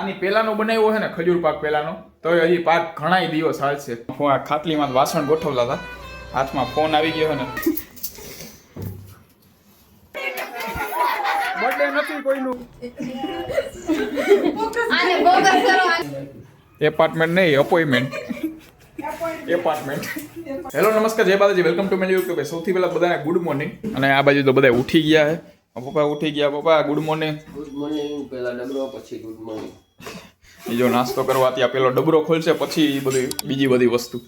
આની પેલાનો બનાવ્યો છે ને ખજૂર પાક પેલાનો, તો હજી પાક ઘણા દિવસ હાલશે. હું આ ખાટલીમાં વાસણ ગોઠવતા હતા, હાથમાં ફોન આવી ગયો ને. બર્થડે નથી કોઈનું. એપાર્ટમેન્ટ નહીં, અપોઇન્ટમેન્ટ. એપાર્ટમેન્ટ. હેલો નમસ્કાર, જય Balaji, welcome to my YouTube. સૌથી પહેલા બધાને ગુડ મોર્નિંગ. અને આ બાજુ તો બધા ઉઠી ગયા છે. પપ્પા ઉઠી ગયા. પપ્પા ગુડ મોર્નિંગ. Good morning. પહેલા ડબરો પછી ગુડ મોર્નિંગ. બીજો નાસ્તો કરવા ત્યાં પેલો ડબરો ખોલશે પછી બધી બીજી બધી વસ્તુ.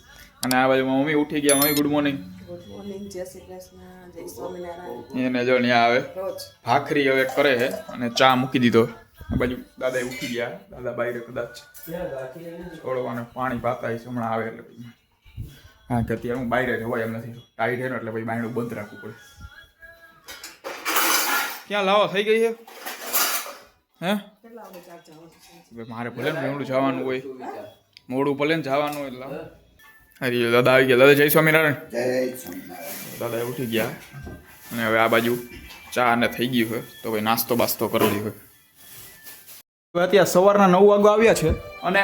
અને આ બાજુ મમ્મી ઉઠી ગયા. Mummy good morning. Good morning, જય શ્રી કૃષ્ણ, જય સ્વામિનારાયણ. એને જો ત્યાં આવે ભાખરી હવે કરે છે અને ચા મૂકી દીધો. આ બાજુ દાદા ઉઠી ગયા. દાદા બાયરે કદાચ છોડવાને પાણી પાતા છે હમણાં આવે એટલે પછી. હા કે અત્યારે હું બાયરે જવાય એમ નથી, ટાઈટ છે ને એટલે પછી બાયણું બંધ રાખવું પડે. ક્યાં લાવો થઈ ગઈ છે હે? મારે ભલે ને મોડું જવાનું હોય, મોડું ભલે ને જવાનું એટલે હરી દાદા આવી ગયા. દાદા જય સ્વામિનારાયણ. દાદા ઉઠી ગયા અને હવે આ બાજુ ચા ને થઈ ગયું હોય તો ભાઈ નાસ્તો બાસ્તો કરવી હોય. હવે અત્યારે સવારના 9 વાગ્યા આવ્યા છે અને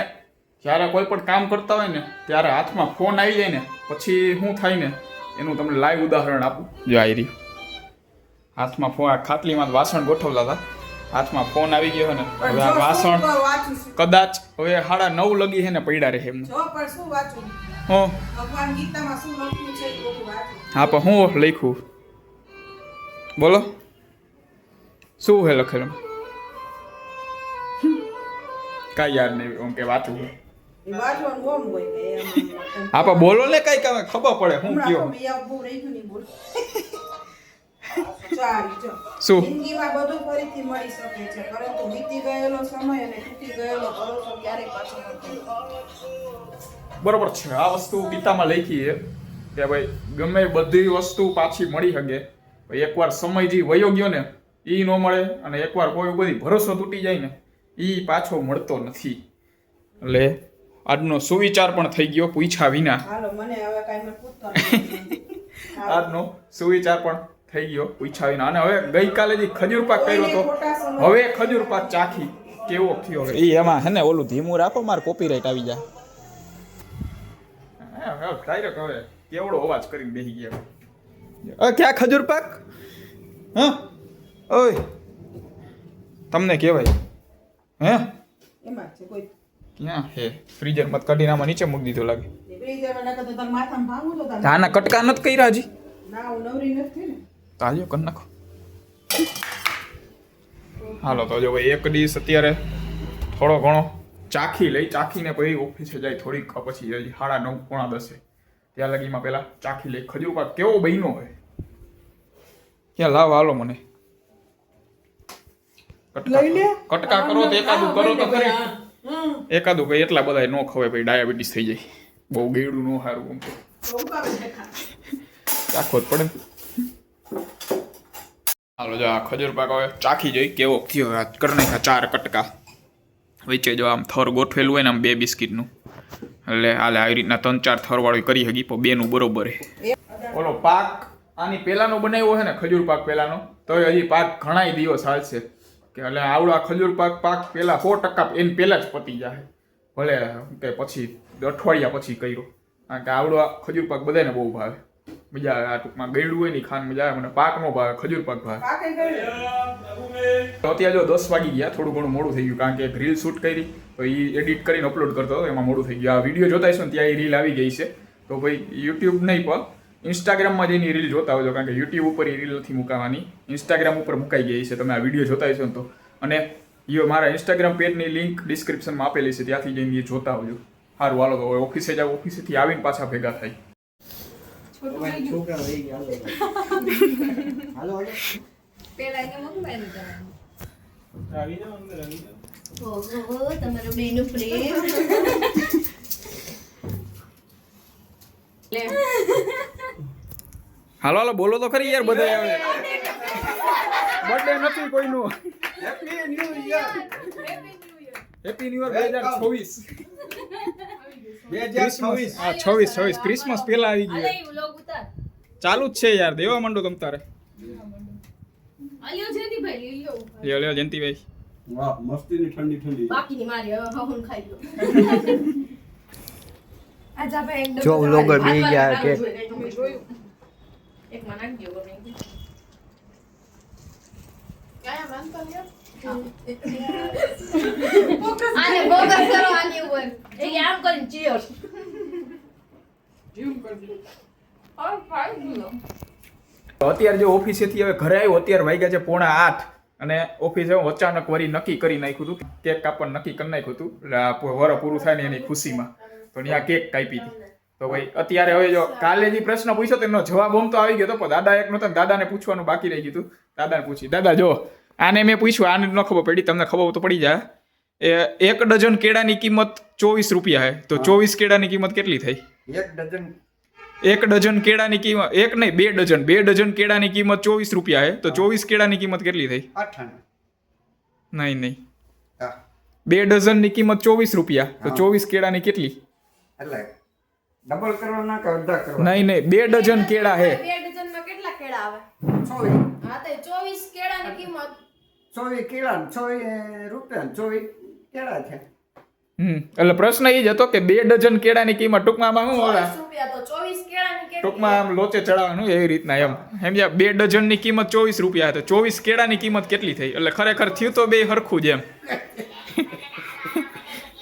જ્યારે કોઈ પણ કામ કરતા હોય ને ત્યારે હાથમાં ફોન આવી જાય ને પછી શું થાય ને એનું તમને લાઈવ ઉદાહરણ આપું. જો આવી રહ્યું હાથમાં ફોન, આ ખાટલીમાં વાસણ ગોઠવતા હતા, હાથમાં ફોન આવી ગયો ને હવે આ વાસણ કદાચ હવે 9:30 લગી છે ને પડ્યા રહે એમને. ભગવાન ગીતામાં શું લખ્યું છે એ બધું વાંચો. હા પણ હું લખ્યું બોલો, શું છે લખેલું? કાંઈ યાદ નહીં, એમ કે વાંચવું. એ વાંચવાનું ઓમ હોય કે એમ. હા પણ બોલો ને કઈ ખબર પડે હું કયો. બહુ રહી ગયું નહીં બોલ. સારી જો. શું? જિંદગીમાં બધું ફરીથી મળી શકે છે, પરંતુ વીતી ગયેલો સમય અને તૂટી ગયેલો ભરોસો ક્યારેય પાછો નથી. બરોબર છે. આ વસ્તુ ગીતામાં લખી છે કે ભાઈ ગમે બધી વસ્તુ પાછી મળી શકે, એકવાર સમય જે વયો ગયો ને એ ન મળે, અને એકવાર કોઈ બધી ભરોસો તૂટી જાય ને એ પાછો મળતો નથી. એટલે આજનો સુવિચાર પણ થઈ ગયો પૂછ્યા વિના. હાલો મને હવે કાંઈ મને પૂછતો નથી. આજનો સુવિચાર પણ થઈ ગયો પૂછ્યા વિના. અને હવે ગઈકાલે જે ખજૂર પાક કર્યો હતો, હવે ખજૂર પાક ચાખી કેવો થયો એ એમાં હે ને ઓલું ધીમું રાખો, મારે કોપીરાઈટ આવી જાય. ડાયરેક્ટ હવે કેવડો અવાજ કરીને બેસી ગયા. ક્યાં ખજૂર પાક? હા ઓય તમને કહેવાય હે? એમાં છે કોઈ ક્યાં હે? ફ્રીઝરમાં કાઢીને આમાં નીચે મૂકી દીધો લાગે. ફ્રીઝરમાં નાખો તો તાર માથામાં ભાંગું તો તાર. આના કટકા નથી કર્યા હજી. ના હું નવરી નથી ને. તાજો કરી નાખો. હાલો તો જો ભાઈ એક દિવસ અત્યારે થોડો ઘણો ચાખી લઈ, ચાખીને પછી ઓફિસે જાય થોડીક પછી 9:30 પોણા 10 ત્યાં લગીમાં પેલા ચાખી લઈ ખજૂર પાક કેવો બન્યો હોય. ક્યાં લાવ હાલો મને કટકા કરો તો એકાદું કરો તો ખરી. એકાદું ભાઈ એટલા બધા ન ખવાય ભાઈ, ડાયાબિટીસ થઈ જાય. બહુ ગેડું ન સારું ચાખવો જ પડે. હાલો જો આ ખજૂર પાક હવે ચાખી જોઈ કેવો થયો. કરી નાખ્યા 4 કટકા. વચ્ચે જો આમ થર ગોઠવેલું હોય ને આમ 2 બિસ્કીટનું, એટલે હાલે આવી રીતના 3-4 થર વાળું કરી શકી પણ 2નું બરોબર છે. ઓલો પાક આની પેલાનો બનાવ્યો છે ને ખજૂર પાક પેલાનો, તો હજી પાક ઘણા દિવસ હાલશે. કે એટલે આવડો આ ખજૂર પાક પેલા 100% એને પહેલા જ પતી જાય, ભલે કે પછી અઠવાડિયા પછી કર્યો. કારણ કે આવડો આ ખજૂર પાક બધાને બહુ ભાવે. મજા આવે. આ ટૂંકમાં ગળ્યું હોય ને ખાન મજા આવે. મને પાક નો ભાવે, ખજૂર પાક ભાવે. તો અત્યારે જો 10 વાગી ગયા, થોડું ઘણું મોડું થઈ ગયું. કારણ કે એક રીલ શૂટ કરી તો એ એડિટ કરીને અપલોડ કરતો હતો, એમાં મોડું થઈ ગયું. આ વિડીયો જોતા હશો ને ત્યાં એ રીલ આવી ગઈ છે. તો ભાઈ યુટ્યુબ નહીં પણ ઇન્સ્ટાગ્રામમાં જઈને રીલ જોતા હોજો, કારણ કે યુટ્યુબ ઉપર એ રીલ નથી મુકાવાની, ઇન્સ્ટાગ્રામ ઉપર મુકાઈ ગઈ છે. તમે આ વિડીયો જોતા હશો ને તો. અને એ મારા ઇન્સ્ટાગ્રામ પેજની લિંક ડિસ્ક્રિપ્શનમાં આપેલી છે, ત્યાંથી જઈને એ જોતા હોજો. સારું હાલો તો ઓફિસે જાવ, ઓફિસેથી આવીને પાછા ભેગા થાય. તમારો બેનો પ્રેમ. હાલો હાલો બોલો તો ખરી યાર બધા આવે. બર્થડે નથી કોઈનું. Happy new year. Happy new year 2026. હા 26 ક્રિસમસ પહેલા આવી ગયો. ચાલુ જ છે યાર, દેવા માંડો તમ તારે. લ્યો જયંતિભાઈ. વાહ મસ્તીની ઠંડી ઠંડી બાકીની મારી હવે હું ખાઈ લો આજ આપણે એક જો લોકો બી ગયા કે તમે જોયું એક માં નાખી દો ગમે ક્યાં વાંધો લ્યો આને બોગસ કરો આની ઉપર એ આમ કરીને ચીયર્સ જીમ કરી ઓર ફાઈન લો અત્યારે જો ઓફિસેથી હવે ઘરે આવ્યો અત્યારે વાગ્યા છે 7:30 અને ઓફિસે હું અચાનક વળી નક્કી કરી નાખ્યું હતું કેક કાપવાનું નક્કી કરી નાખ્યું હતું એટલે વર પૂરું થાય ને એની ખુશીમાં તો ત્યાં કેક કાપી હતી તો ભાઈ અત્યારે હવે જો કાલે જે પ્રશ્ન પૂછ્યો તો એનો જવાબ આમ તો આવી ગયો હતો પણ દાદા એક નહોતા દાદાને પૂછવાનું બાકી રહી ગયું હતું દાદાને પૂછી દાદા જો આને મેં પૂછ્યું આને ન ખબર પડી તમને ખબર તો પડી જાય એ 1 ડઝન કેળાની કિંમત 24 રૂપિયા હે તો 24 કેળાની કિંમત કેટલી થઈ 1 ડઝન કેળાની કિંમત 1 નહીં 2 ડઝન 2 ડઝન કેળાની કિંમત 24 રૂપિયા હે તો 24 કેળાની કિંમત કેટલી થઈ 8 નહીં 2 ડઝનની કિંમત 24 રૂપિયા તો 24 કેળાની કેટલી એટલે ડબલ કરવાના કે અડધા કરવાના નહીં 2 ડઝન કેળા હે 2 ડઝનમાં કેટલા કેળા આવે 24 હા તો 24 કેળાની કિંમત 24 કેળા 24 રૂપિયા 24 કેળા છે એટલે પ્રશ્ન એ જ હતો કે 2 ડઝન કેળાની કિંમત ટૂંકમાં આમાં શું ઓલા 24 રૂપિયા તો 24 કેળાની કેટલી ટૂંકમાં આમ લોચે ચડાવવાનું એવી રીતના એમ સમજ્યા 2 ડઝનની કિંમત 24 રૂપિયા તો 24 કેળાની કિંમત કેટલી થઈ એટલે ખરેખર થયું તો બે હરખું જ એમ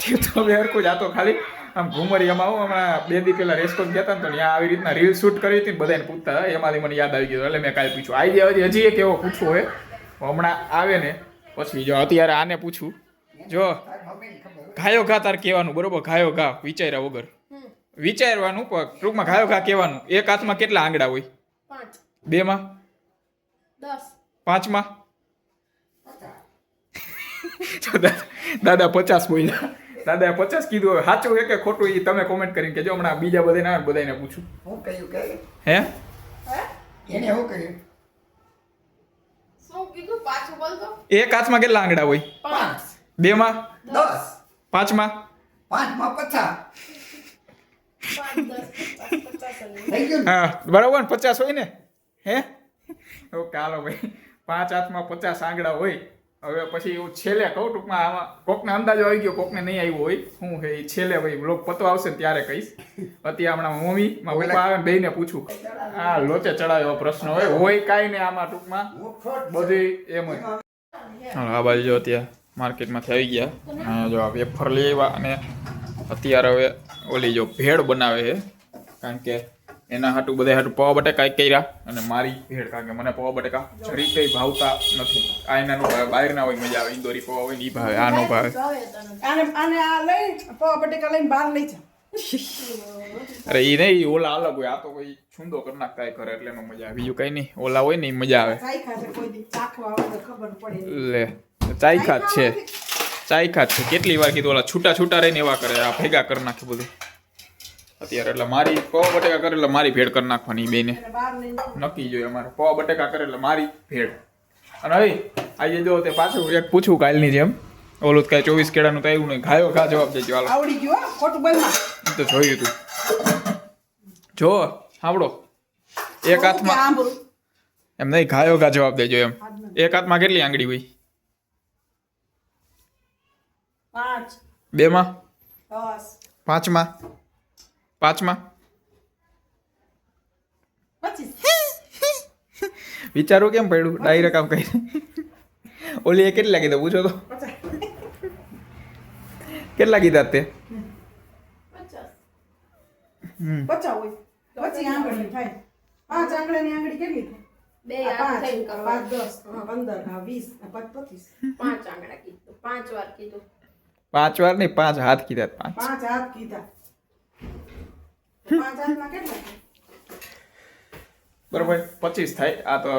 થયું તો બે હરખું જ આ તો ખાલી આમ ઘુમરિયામાં હું હમણાં 2 દી પહેલા રેસ્ટોરન્ટ ગયા હતા ને તો ત્યાં આવી રીતના રીલ શૂટ કરી હતી ને બધાને પૂછતા હતા એમાંથી મને યાદ આવી ગયું એટલે મેં કાલે પૂછ્યું આવી હજી એક એવો પૂછવો હોય હમણાં આવે ને પછી જો અત્યારે આને પૂછું જો ઘાયો ઘા તાર કહેવાનું બરોબર ઘાયો ઘા વિચાર્યા વગર વિચારવાનું પણ ટૂંકમાં ઘાયો ઘા કહેવાનું એક હાથમાં કેટલા આંગળા હોય 5 2 માં 10 5 માં દાદા 50 બોલ્યા દાદાએ 50 કીધું હવે સાચું છે કે ખોટું એ તમે કોમેન્ટ કરીને કેજો હમણાં બીજા બધાને પૂછું હું કહ્યું કે હે એને હું કહ્યું શું કીધું પાછું બોલ તો એક હાથમાં કેટલા આંગળા હોય 5 2 માં 10 5 માં 5 માં 50 5 10 50 થઈ ગયું હા બરાબર ને 50 હોય ને હે ઓકે હાલો ભાઈ 5 હાથમાં 50 આંગળા હોય હવે પછી એવું છેલ્લે કહું ટૂંકમાં આમાં કોકને અંદાજો આવી ગયો કોકને નહીં આવ્યો હોય શું છે એ છેલ્લે ભાઈ બ્લોગ પતો આવશે ને ત્યારે કહીશ અત્યારે હમણાં મમ્મી મારા પપ્પા આવે ને બેયને પૂછું હા લોચે ચડાવ્યો પ્રશ્ન હોય કાંઈ નહીં આમાં ટૂંકમાં બધી એમ જ આ બાજુ જો અત્યારે માર્કેટમાંથી આવી ગયા અહીંયા જો આ વેફર લઈ આવ્યા અને અત્યારે હવે ઓલી જો ભેળ બનાવે છે કારણ કે એના હાટું બધા હાટું પૌવા બટેકા કર્યા અને મારી ભેળ કારણ કે મને પૌવા બટેકા જરી કંઈ ભાવતા નથી આ એના નો ભાવે બહારના હોય મજા આવે ઇન્દોરી પૌવા હોય ને એ ભાવે આ નો ભાવે આને આ લઈ પૌવા બટેકા લઈને બહાર લઈ જા અરે એ નહીં ઓલા અલગ હોય આ તો કોઈ છૂંદો કરી નાખતા કરે એટલે એનો મજા આવે બીજું કઈ નહીં ઓલા હોય ને એ મજા આવે ચાખ્યા છે કોઈ દી ચાખવા આવે તો ખબર પડે લે ચાયખા જ છે ચાયખા જ છે કેટલી વાર કીધું ઓલા છૂટા છૂટા રહીને એવા કરે આ ભેગા કરી નાખે બધું અત્યારે એટલે મારી પૌવા બટેકા કરે એટલે મારી ભેળ કરી નાખવાની બેને બહાર લઈને નક્કી જોઈએ અમારે પૌવા બટેકા કરે એટલે મારી ભેળ અને હવે આજે જો તે પાછું એક પૂછું કાલની જેમ ઓલું કાંઈ 24 કેળાનું તો આવ્યું નહીં ઘાયો ઘા જવાબ દેજો હાલો આવડી ગયો હો, ખોટું બોલમાં તો જોયું તું જો સાંભળો એક હાથમાં આંબળું એમ નહીં ઘાયો ઘા જવાબ દેજો એમ એક હાથમાં કેટલી આંગળી હોય 5 2 માં 10 5 માં 5 માં 25 વિચારું કેમ પડ્યું ડાયરેક્ટ આમ કહી ઓલી એ કેટલા કીધા પૂછો તો કેટલા કીધા તે 50 હોય પછી આંગળી થાય 5 આંગળીની આંગળી કેટલી થાય બે હાથ થઈને 5 કરવાનું. 10 15 20 25 5 આંગળા કીધું 5 વાર કીધું 5 વાર નહીં 5 હાથ કીધા 5 5 હાથ કીધા 5 હાથમાં કેટલા બરોબર 25 થાય આ તો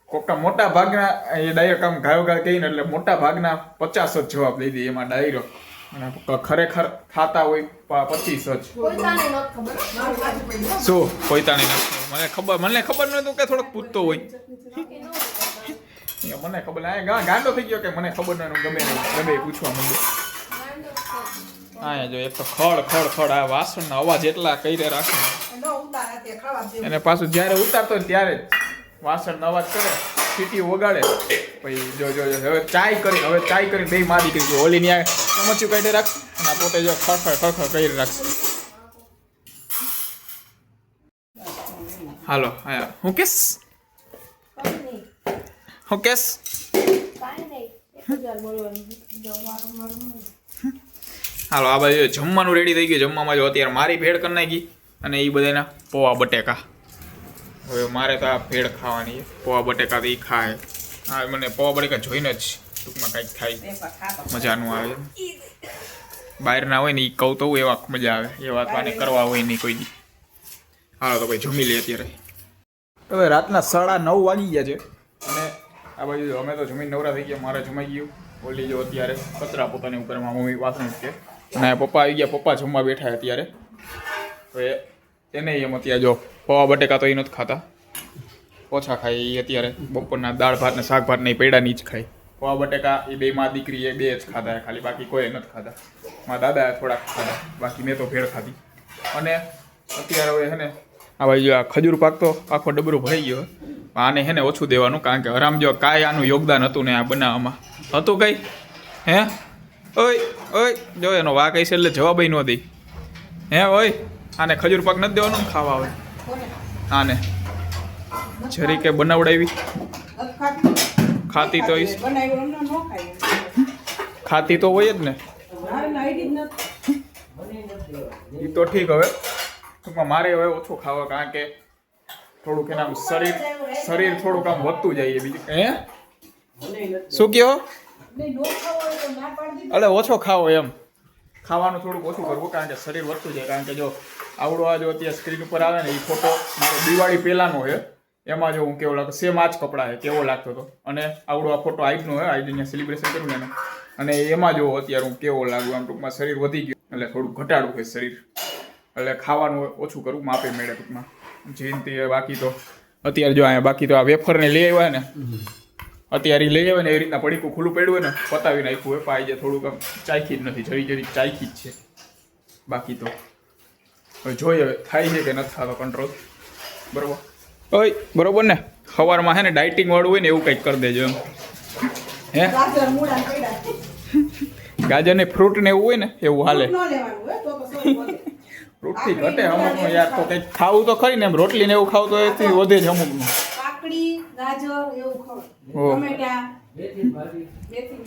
કોકના મોટા ભાગના એ ડાયરેક્ટ આમ ઘાયો ઘા કહીને એટલે મોટા ભાગના 50 જ જવાબ લઈ દે એમાં ડાયરેક્ટ અને ખરેખર ખાતા હોય 25 જ પોતાને ન ખબર શું પોતાની મને ખબર નહોતું કે થોડોક પૂછતો હોય મને ખબર ગાંડો થઈ ગયો કે મને ખબર ન ગમે એ પૂછવા માંડ્યું હા જો એક તો ખડ આ વાસણના અવાજ એટલા કઈ રાખે નો ઉતારા તે ખાવા જેવું અને પાછું જ્યારે ઉતારતો હોય ત્યારે જ વાસણનો અવાજ કરે સીટી વગાડે પછી જો હવે ચાય કરી બે માં દીકરી જો ઓલી ની ચમચું કાઢી રાખશે અને આ પોતે જો ખરખર કરી રાખશે. હાલો હા હું કેસ હાલો આ બાજુ જમવાનું રેડી થઈ ગયું. જમવામાં જો અત્યારે મારી ભેળ કરી નાખી અને એ બધાના પોવા બટેકા. હવે મારે તો આ ભેળ ખાવાની છે પોવા બટેકા તો એ ખાય. હા મને પોવા બટેકા જોઈને જ ટૂંકમાં કંઈક થાય મજાનું આવે. બહારના હોય ને એ કહું તો એવા મજા આવે એવા તો આને કરવા હોય નહીં કોઈ દી. હાલો તો ભાઈ જમી લઈએ અત્યારે. હવે રાતના 9:30 વાગી ગયા છે અને આ બાજુ અમે તો જમીન નવરા થઈ ગયા. મારે જમાઈ ગયું. ઓલી જો અત્યારે કચરા પોતાની ઉપર મમ્મી વાસણ કે અને પપ્પા આવી ગયા. પપ્પા જમવા બેઠા અત્યારે. હવે એને એમ અત્યારે જો પૌવા બટેકા તો એ નથી ખાતા, ઓછા ખાય એ અત્યારે. બપોરના દાળ ભાત ને શાક ભાત ને પેડાની જ ખાય. પૌવા બટેકા એ બે માં દીકરી એ બે જ ખાતા ખાલી, બાકી કોઈ નથી ખાતા. મારા દાદા થોડાક ખાતા, બાકી મેં તો ભેળ ખાધી. અને અત્યારે હવે છે ને આ ભાઈ આ ખજૂર પાક તો આખો ડબરો ભરાઈ ગયો. આને છે ને ઓછું દેવાનું, કારણ કે હરામ જો કાંઈ આનું યોગદાન હતું ને આ બનાવવામાં હતું કંઈ. હે ઓય જો એનો વાક હશે એટલે જવાબ ન દઈ. હે ઓય આને ખજૂર પાક નથી દેવાનો ને ખાવા આવે આને જરી કે બનાવડાવી ખાતી તો ખાતી તો હોય જ ને. એ તો ઠીક. હવે ટૂંકમાં મારે હવે ઓછું ખાવા, કારણ કે થોડુંક એના શરીર થોડુંક આમ વધતું જાય. બીજું હે શું કહો? એટલે ઓછો ખાવો એમ, ખાવાનું થોડુંક ઓછું કરવું, કારણ કે શરીર વધતું જાય. કારણ કે જો આવડો આ જો અત્યારે સ્ક્રીન ઉપર આવે ને એ ફોટો મારો દિવાળી પહેલાંનો છે. એમાં જો હું કેવો લાગતો, સેમ આ જ કપડાં છે કેવો લાગતો હતો. અને આવડો આ ફોટો આઈડનો છે, આઈડીને સેલિબ્રેશન કર્યું ને અને એમાં જો અત્યારે હું કેવો લાગુ. આમ ટૂંકમાં શરીર વધી ગયું એટલે થોડુંક ઘટાડવું હોય શરીર, એટલે ખાવાનું ઓછું કરવું માપે મેળે ટૂંકમાં જયંતિ. બાકી તો અત્યારે જો અહીંયા બાકી તો આ વેફરને લઈ આવ્યા ને, અત્યારે લઈ આવ્યા ને એવી રીતના પડીકું ખુલ્લું પડ્યું હોય ને પતાવી નાખ્યું હોય. પાઈ જે થોડુંક આમ ચાખી જ નથી, જરી ચાખી જ છે. બાકી તો હવે જોઈએ થાય છે કે નથી થતો કંટ્રોલ. બરોબર ઓય બરોબર ને. સવારમાં છે ને ડાયટિંગ વાળું હોય ને એવું કંઈક કરી દેજો એમ. હે ગાજર ને ફ્રૂટ ને એવું હોય ને એવું હાલે. ફ્રૂટથી ઘટે અમુકનું યાર. તો કંઈક ખાવું તો ખરી ને એમ, રોટલી ને એવું ખાવું તો એથી વધે જ અમુકનું.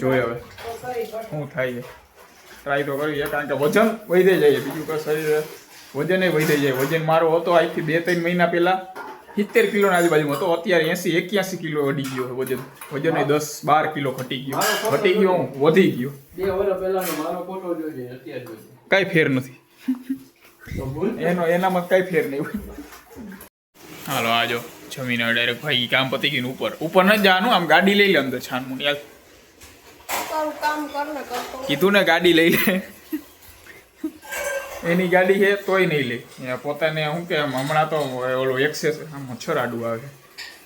જોઈએ હવે શું થાય છે, ટ્રાય તો કરવી છે. કારણ કે વજન વધી જાય, બીજું કોઈ શરીર વજન વધી જાય. વજન મારો હતો આજથી 2-3 મહિના પહેલાં 70 કિલોના આજુબાજુમાં હતો. અત્યારે 80-81 કિલો વધી ગયો વજન. વજન 10-12 કિલો ઘટી ગયો. હું વધી ગયો. 2 વર્ષ પહેલાનો મારો ફોટો જોજે, અત્યારે જોજે. કાંઈ ફેર નથી એનામાં કાંઈ ફેર નહીં. હાલો આજો જમીને ડાયરેક્ટ ભાઈ કામ પતી ગયું. ઉપર ન જવાનું, આમ ગાડી લઈ લે અંદર છાનમું યાર. કીધું ને ગાડી લઈ લે. એની ગાડી છે તોય નહીં લે. પોતાને શું કે હમણાં તો ઓલો એક્સેસ આમ મચ્છર આડું આવે.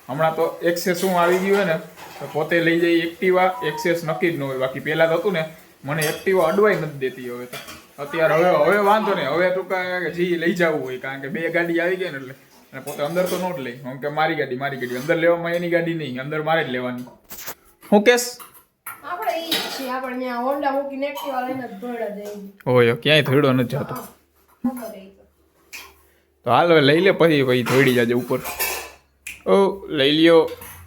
હમણાં તો એક્સેસ શું આવી ગયું હોય ને તો પોતે લઈ જઈ એક્ટિવા. એક્સેસ નક્કી જ ન હોય. બાકી પહેલાં તો હતું ને મને એક્ટિવા અડવાઈ નથી દેતી. હવે તો અત્યારે હવે વાંધો નહીં. હવે તું કાંઈ જી લઈ જવું હોય, કારણ કે 2 ગાડી આવી ગઈ ને એટલે. અને પોતે અંદર તો નોટ લઈ. હું કે મારી ગાડી અંદર લેવામાં એની ગાડી નહીં, અંદર મારે જ લેવાની. હું કેસ હોય ક્યાંય થોડો નથી જતો. તો હાલ હવે લઈ લે, પછી થોડી જાજે ઉપર. ઓ લઈ લ્યો.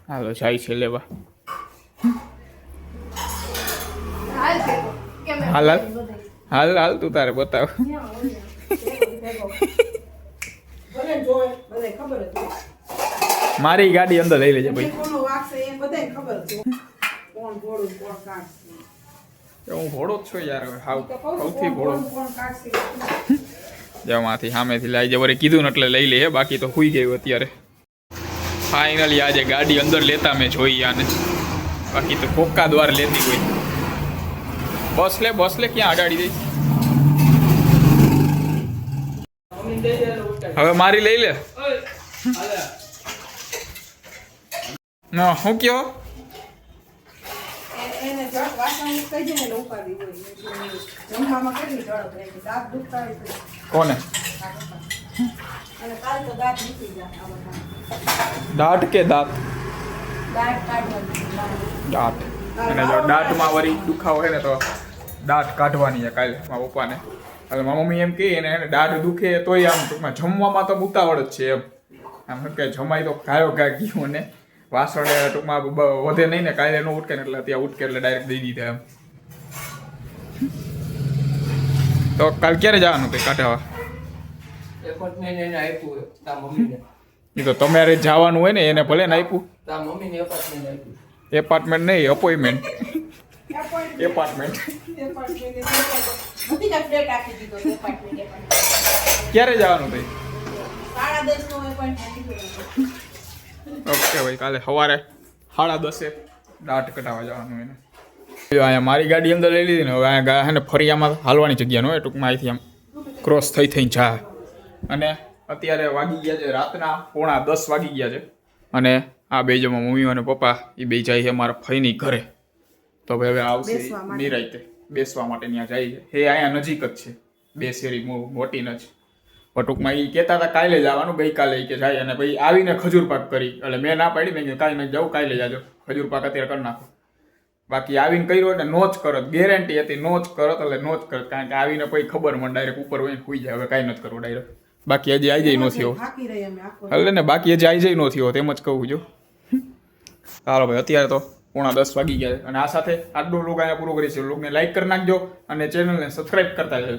હાલો જાય છે લેવા. હાલ તું તારે બતાવ. મારી ગાડી અંદર લઈ લેજે ભાઈ. હું ઘોડો જ છું યાર. હવે સૌથી ઘોડો જમાંથી સામેથી લઈ જાય. વરે કીધું ને એટલે લઈ લે. બાકી તો સુઈ ગયું અત્યારે. ફાઇનલી આજે ગાડી અંદર લેતા મેં જોઈ આને. બાકી તો કોકા દ્વાર લેતી હોય. બસ લે ક્યાં અડાડી દઈ. હવે મારી લઈ લે. ના હું કયો કોને દાઢ કે દાંત દાંત અને જો દાંતમાં વળી દુખાવો હોય ને તો દાંત કાઢવાની છે કાલે મારા પપ્પાને. હવે મારી મમ્મી એમ કહે ને એને દાઢ દુખે તોય આમ ટૂંકમાં જમવામાં તો ઉતાવળ જ છે એમ. આમ શું કે જમાય તો ગાયો ગા ગયું ને વાસણે ટૂંકમાં વધે નહીં ને કાલે ન ઉઠકે ને એટલે ત્યાં ઉઠકે એટલે ડાયરેક્ટ દઈ દીધા એમ. તો કાલ ક્યારે જવાનું કંઈ કાઢવા? એપાર્ટમેન્ટ એને આપ્યું તાર મમ્મીને. એ તો તમારે જવાનું હોય ને એને ભલે ને આપ્યું. તાર મમ્મીને એપાર્ટમેન્ટ આપ્યું. એપાર્ટમેન્ટ નહીં અપોઇન્ટમેન્ટ. એપાર્ટમેન્ટ નથી કાંઈ flat આપી દીધો એપાર્ટમેન્ટ. ક્યારે જવાનું ભાઈ? 10:30 નો એપાર્ટમેન્ટ દીધો. ઓકે ભાઈ કાલે સવારે 10:30 દાંત કટાવવા જવાનું એને. જો અહીંયા મારી ગાડી અંદર લઈ લીધી ને હવે અહીંયા હે ને ફરિયામાં હાલવાની જગ્યા ન હોય ટૂંકમાં અહીંથી આમ ક્રોસ થઈને જાય. અને અત્યારે વાગી ગયા છે રાતના 9:45 વાગી ગયા છે. અને આ બે જમા મમ્મી અને પપ્પા એ બે જાય છે મારા ફઈની ઘરે. તો ભાઈ હવે આવશે નિરાંતે બેસવા માટે ત્યાં જાય છે. એ અહીંયા નજીક જ છે, 2 શેરી મોટી ન જ. પણ ટૂંકમાં એ કહેતા હતા કાલે જવાનું, ગઈકાલે કે જાય. અને ભાઈ આવીને ખજૂર પાક કરી એટલે મેં ના પાડી, મેં કીધું કાંઈ નહીં જાઉં, કાલે જાજો ખજૂર પાક અત્યારે કરી નાખો. બાકી આવીને કર્યો એટલે નો જ કરત, ગેરંટી હતી નો જ કરત એટલે નો જ કરત. કારણ કે આવીને પછી ખબર મને ડાયરેક્ટ ઉપર હોય ને સુઈ જાય. હવે કાંઈ નથી કરવું ડાયરેક્ટ. બાકી હજી આવી જાય નો થયો થાકી રહી અમે આખો. એટલે ને બાકી હજી આવી જાય નો થયો તેમ જ કહું છું. ચાલો ભાઈ અત્યારે તો 9:45 વાગી ગયા છે. અને આ સાથે આજનો લોગ અહીંયા પૂરો કરી છે. લોગને લાઈક કરી નાખજો અને ચેનલને સબસ્ક્રાઈબ કરતા જજો.